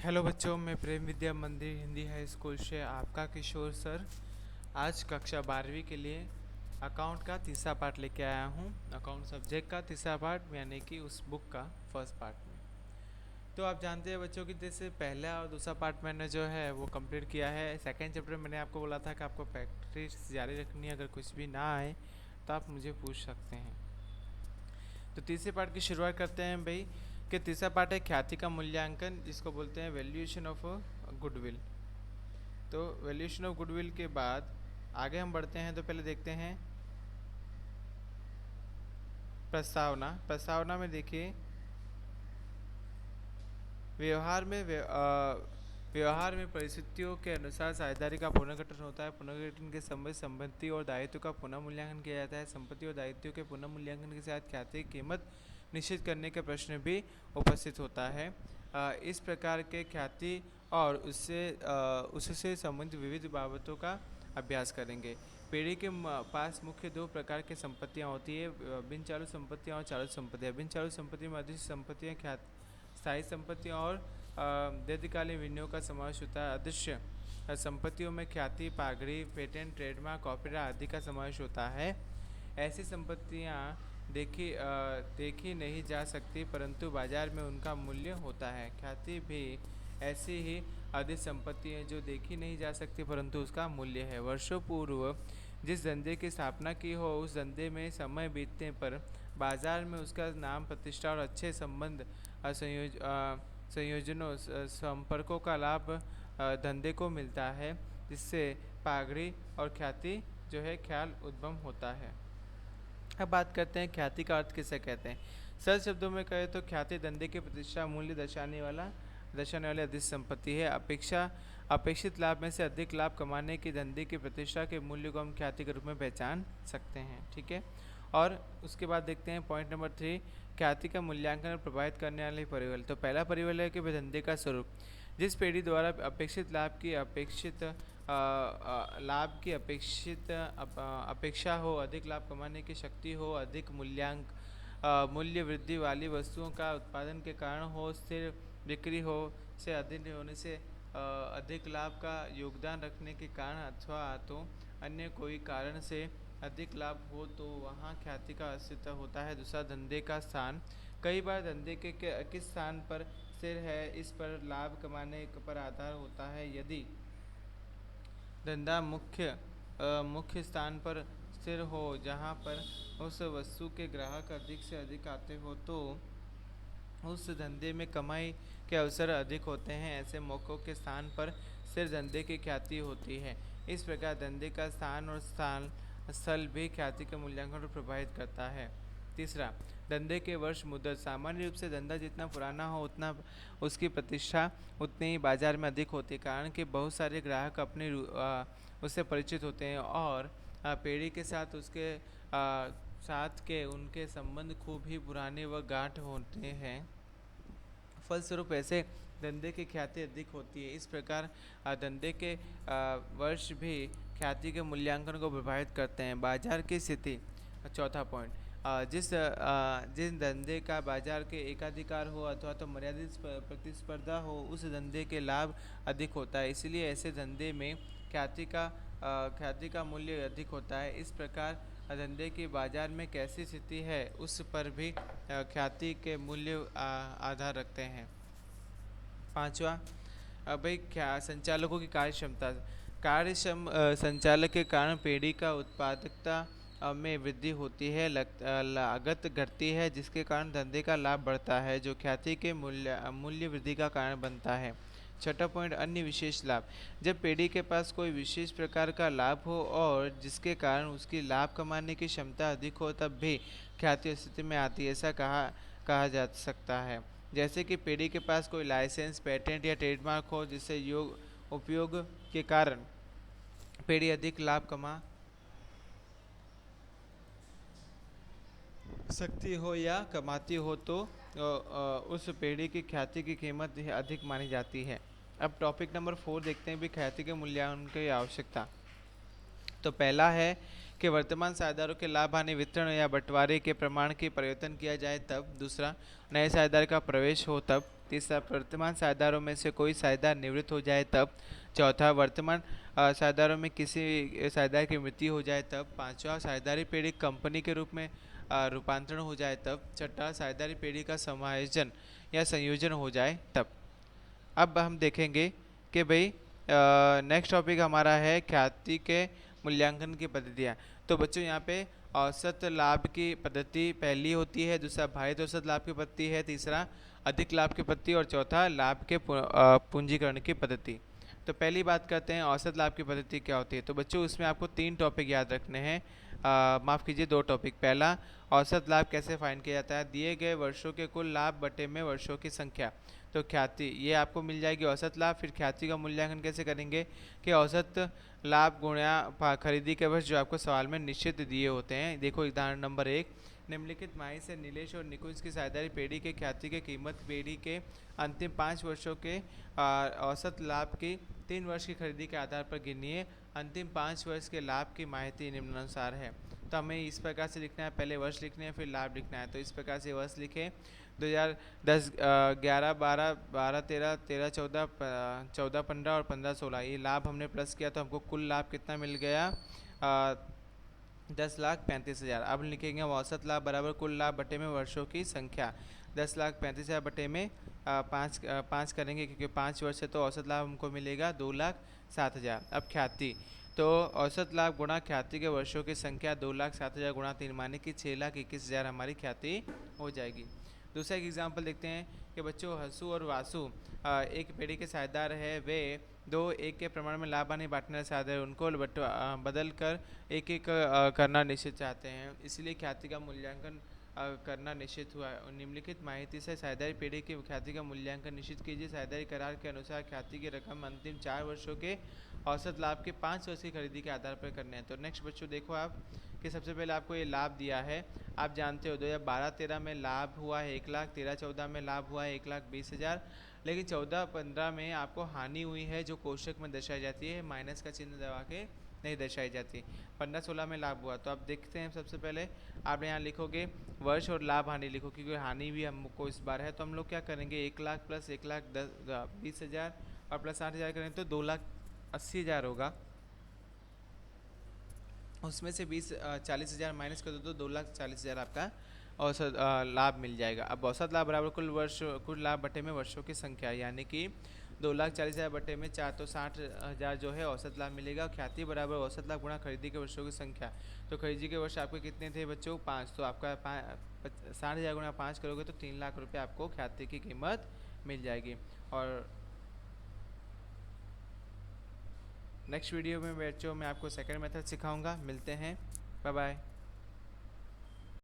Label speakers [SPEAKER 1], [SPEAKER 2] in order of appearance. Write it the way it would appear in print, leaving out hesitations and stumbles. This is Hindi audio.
[SPEAKER 1] हेलो बच्चों, मैं प्रेम विद्या मंदिर हिंदी हाई स्कूल से आपका किशोर सर आज कक्षा 12वीं के लिए अकाउंट का तीसरा पार्ट लेके आया हूँ। अकाउंट सब्जेक्ट का तीसरा पार्ट यानी कि उस बुक का फर्स्ट पार्ट में। तो आप जानते हैं बच्चों कि जैसे पहला और दूसरा पार्ट मैंने जो है वो कंप्लीट किया है। सेकंड चैप्टर मैंने आपको बोला था कि आपको प्रैक्टिस जारी रखनी है, अगर कुछ भी ना आए तो आप मुझे पूछ सकते हैं। तो तीसरे पार्ट की शुरुआत करते हैं भाई कि तीसरा पार्ट है ख्याति का मूल्यांकन, जिसको बोलते हैं वैल्यूएशन ऑफ गुडविल। तो वैल्यूएशन ऑफ गुडविल के बाद आगे हम बढ़ते हैं तो पहले देखते हैं प्रस्तावना। प्रस्तावना में देखिए व्यवहार में परिस्थितियों के अनुसार साझेदारी का पुनर्गठन होता है। पुनर्गठन के समय संपत्ति और दायित्व का पुनः मूल्यांकन किया जाता है। संपत्ति और दायित्व के पुनः मूल्यांकन के साथ ख्याति की कीमत निश्चित करने का प्रश्न भी उपस्थित होता है। इस प्रकार के ख्याति और उससे संबंधित विविध बाबतों का अभ्यास करेंगे। पीढ़ी के पास मुख्य दो प्रकार की संपत्तियाँ होती है, बिन चालू संपत्तियाँ और चालू संपत्तियाँ। बिन चालू संपत्ति में अदृश्य संपत्तियाँ, स्थायी संपत्तियाँ और दीर्घकालीन विनियोग का समावेश होता है। अदृश्य संपत्तियों में ख्याति, पागड़ी, पेटेंट, ट्रेडमार्क, कॉपीराइट आदि का समावेश होता है। ऐसी संपत्तियाँ देखी नहीं जा सकती परंतु बाजार में उनका मूल्य होता है। ख्याति भी ऐसी ही अदृश्य संपत्ति है जो देखी नहीं जा सकती परंतु उसका मूल्य है। वर्षों पूर्व जिस धंधे की स्थापना की हो उस धंधे में समय बीतने पर बाजार में उसका नाम, प्रतिष्ठा और अच्छे संबंध, संयोजनों, संपर्कों का लाभ धंधे को मिलता है, जिससे पागड़ी और ख्याति जो है ख्याल उद्भव होता है। अब बात करते हैं ख्याति का अर्थ किसे कहते हैं। सरल शब्दों में कहें तो ख्याति धंधे की प्रतिष्ठा मूल्य दर्शाने वाली अदृश्य संपत्ति है। अपेक्षित लाभ में से अधिक लाभ कमाने की धंधे की प्रतिष्ठा के मूल्य को हम ख्याति के रूप में पहचान सकते हैं। ठीक है, और उसके बाद देखते हैं पॉइंट नंबर 3, ख्याति का मूल्यांकन प्रभावित करने वाले परिवल। तो पहला परिवल है कि धंधे का स्वरूप। जिस पीढ़ी द्वारा अपेक्षित लाभ की अपेक्षा हो, अधिक लाभ कमाने की शक्ति हो, अधिक मूल्य वृद्धि वाली वस्तुओं का उत्पादन के कारण हो, स्थिर बिक्री हो से अधिक होने से अधिक लाभ का योगदान रखने के कारण अथवा तो अन्य कोई कारण से अधिक लाभ हो तो वहाँ ख्याति का अस्तित्व होता है। दूसरा, धंधे का स्थान। कई बार धंधे के किस स्थान पर स्थिर है इस पर लाभ कमाने पर आधार होता है। यदि धंधा मुख्य स्थान पर स्थिर हो जहाँ पर उस वस्तु के ग्राहक अधिक से अधिक आते हो तो उस धंधे में कमाई के अवसर अधिक होते हैं। ऐसे मौक़ों के स्थान पर स्थिर धंधे की ख्याति होती है। इस प्रकार धंधे का स्थान और स्थल भी ख्याति के मूल्यांकन को प्रभावित करता है। तीसरा, धंधे के वर्ष मुद्दत। सामान्य रूप से धंधा जितना पुराना हो उतना उसकी प्रतिष्ठा उतनी ही बाजार में अधिक होती है, कारण कि बहुत सारे ग्राहक उससे परिचित होते हैं और पीढ़ी के साथ उनके संबंध खूब ही पुराने व गाढ़ होते हैं। फलस्वरूप ऐसे धंधे की ख्याति अधिक होती है। इस प्रकार धंधे के वर्ष भी ख्याति के मूल्यांकन को प्रभावित करते हैं। बाजार की स्थिति। चौथा पॉइंट, जिस धंधे का बाजार के एकाधिकार हो अथवा तो मर्यादित प्रतिस्पर्धा हो उस धंधे के लाभ अधिक होता है, इसलिए ऐसे धंधे में ख्याति का मूल्य अधिक होता है। इस प्रकार धंधे की बाजार में कैसी स्थिति है उस पर भी ख्याति के मूल्य आधार रखते हैं। पांचवा, भाई क्या संचालकों की कार्यक्षमता। कार्यक्षम संचालक के कारण पीढ़ी का उत्पादकता में वृद्धि होती है, लागत घटती है, जिसके कारण धंधे का लाभ बढ़ता है जो ख्याति के मूल्य वृद्धि का कारण बनता है। छठा पॉइंट, अन्य विशेष लाभ। जब पीढ़ी के पास कोई विशेष प्रकार का लाभ हो और जिसके कारण उसकी लाभ कमाने की क्षमता अधिक हो तब भी ख्याति स्थिति में आती है, ऐसा कहा जा सकता है। जैसे कि पीढ़ी के पास कोई लाइसेंस, पेटेंट या ट्रेडमार्क हो जिससे उपयोग के कारण पीढ़ी अधिक लाभ कमा सकती हो या कमाती हो तो उस पीढ़ी की ख्याति की कीमत अधिक मानी जाती है। अब टॉपिक नंबर 4 देखते हैं भी ख्याति के मूल्यांकन की आवश्यकता। तो पहला है कि वर्तमान साझेदारों के लाभ हानि वितरण या बंटवारे के प्रमाण की परिवर्तन किया जाए तब। दूसरा, नए साझेदार का प्रवेश हो तब। तीसरा वर्तमान साझेदारों में से कोई साझेदार निवृत्त हो जाए तब। चौथा वर्तमान साझेदारों में किसी साझेदार की मृत्यु हो जाए तब। पांचवा साझेदारी पेड़ी कंपनी के रूप में रूपांतरण हो जाए तब। छठा साझेदारी पेड़ी का समायोजन या संयोजन हो जाए तब। अब हम देखेंगे कि भाई नेक्स्ट टॉपिक हमारा है ख्याति के मूल्यांकन की पद्धतियाँ। तो बच्चों यहाँ पे औसत लाभ की पद्धति पहली होती है, दूसरा भारित औसत लाभ की पद्धति है, तीसरा अधिक लाभ की पद्धति और चौथा लाभ के पूंजीकरण की पद्धति। तो पहली बात करते हैं औसत लाभ की पद्धति क्या होती है। तो बच्चों इसमें आपको 3 टॉपिक याद रखने हैं, माफ़ कीजिए 2 टॉपिक। पहला, औसत लाभ कैसे फाइंड किया जाता है, दिए गए वर्षों के कुल लाभ बटे में वर्षों की संख्या। तो ख्याति ये आपको मिल जाएगी औसत लाभ। फिर ख्याति का मूल्यांकन कैसे करेंगे कि औसत लाभ गुणा खरीदी के वर्ष जो आपको सवाल में निश्चित दिए होते हैं। देखो उदाहरण नंबर 1, निम्नलिखित माही से नीलेश और निकुंज की साझेदारी पेड़ी के ख्याति की कीमत पेड़ी के अंतिम 5 वर्षों के औसत लाभ की 3 वर्ष की खरीदी के आधार पर गिनिए। अंतिम 5 वर्ष के लाभ की माहिती निम्नानुसार है। तो हमें इस प्रकार से लिखना है, पहले वर्ष लिखने हैं फिर लाभ लिखना है। तो इस प्रकार से वर्ष लिखें 2010 11 12 12 13 13 14 14 15 और 15 16। ये लाभ हमने प्लस किया तो हमको कुल लाभ कितना मिल गया, 10,35,000। अब लिखेंगे औसत लाभ बराबर कुल लाभ बटे में वर्षों की संख्या। 10,35,000 बटे में 5 करेंगे क्योंकि 5 वर्ष है तो औसत लाभ हमको मिलेगा 2,07,000। अब ख्याति, तो औसत लाभ गुणा ख्याति के वर्षों की संख्या 2,07,000 गुणा 3 माने कि 6,21,000 हमारी ख्याति हो जाएगी। दूसरा एक एग्जाम्पल देखते हैं कि बच्चों हसू और वासु एक पेड़ी के साझेदार है। वे दो एक के प्रमाण में लाभ हानि बांटने वाले साझेदार उनको बदल कर एक एक करना निश्चित चाहते हैं, इसलिए ख्याति का मूल्यांकन करना निश्चित हुआ है। निम्नलिखित माहिती से साझेदारी पेड़ी की ख्याति का मूल्यांकन निश्चित कीजिए। साझेदारी करार के अनुसार ख्याति की रकम अंतिम 4 वर्षों के औसत लाभ के 5 वर्ष की खरीदी के आधार पर करने हैं। तो नेक्स्ट बच्चों देखो आप कि सबसे पहले आपको ये लाभ दिया है। आप जानते हो 2012-13 में लाभ हुआ है 1 लाख, 13-14 में लाभ हुआ है 1,20,000, लेकिन 14-15 में आपको हानि हुई है जो कोष्ठक में दर्शाई जाती है, माइनस का चिन्ह दबा के नहीं दर्शाई जाती। 15-16 में लाभ हुआ। तो आप देखते हैं सबसे पहले आप यहाँ लिखोगे वर्ष और लाभ हानि लिखो क्योंकि हानि भी हमको इस बार है। तो हम लोग क्या करेंगे 1 लाख प्लस 1,20,000 और प्लस 8,000 करेंगे तो 2,80,000 होगा। उसमें से 40,000 माइनस कर दो तो 2,40,000 आपका औसत लाभ मिल जाएगा। अब औसत लाभ बराबर कुल लाभ बटे में वर्षों की संख्या, यानी कि 2,40,000 बटे में 4 तो 60,000 जो है औसत लाभ मिलेगा। ख्याति बराबर औसत लाभ गुणा खरीदी के वर्षों की संख्या। तो खरीदी के वर्ष आपके कितने थे बच्चों 5, तो आपका 60,000 गुणा 5 करोगे तो 3 लाख रुपये आपको ख्याति की कीमत मिल जाएगी। और नेक्स्ट वीडियो में बच्चों मैं आपको सेकंड मेथड सिखाऊंगा। मिलते हैं, बाय बाय।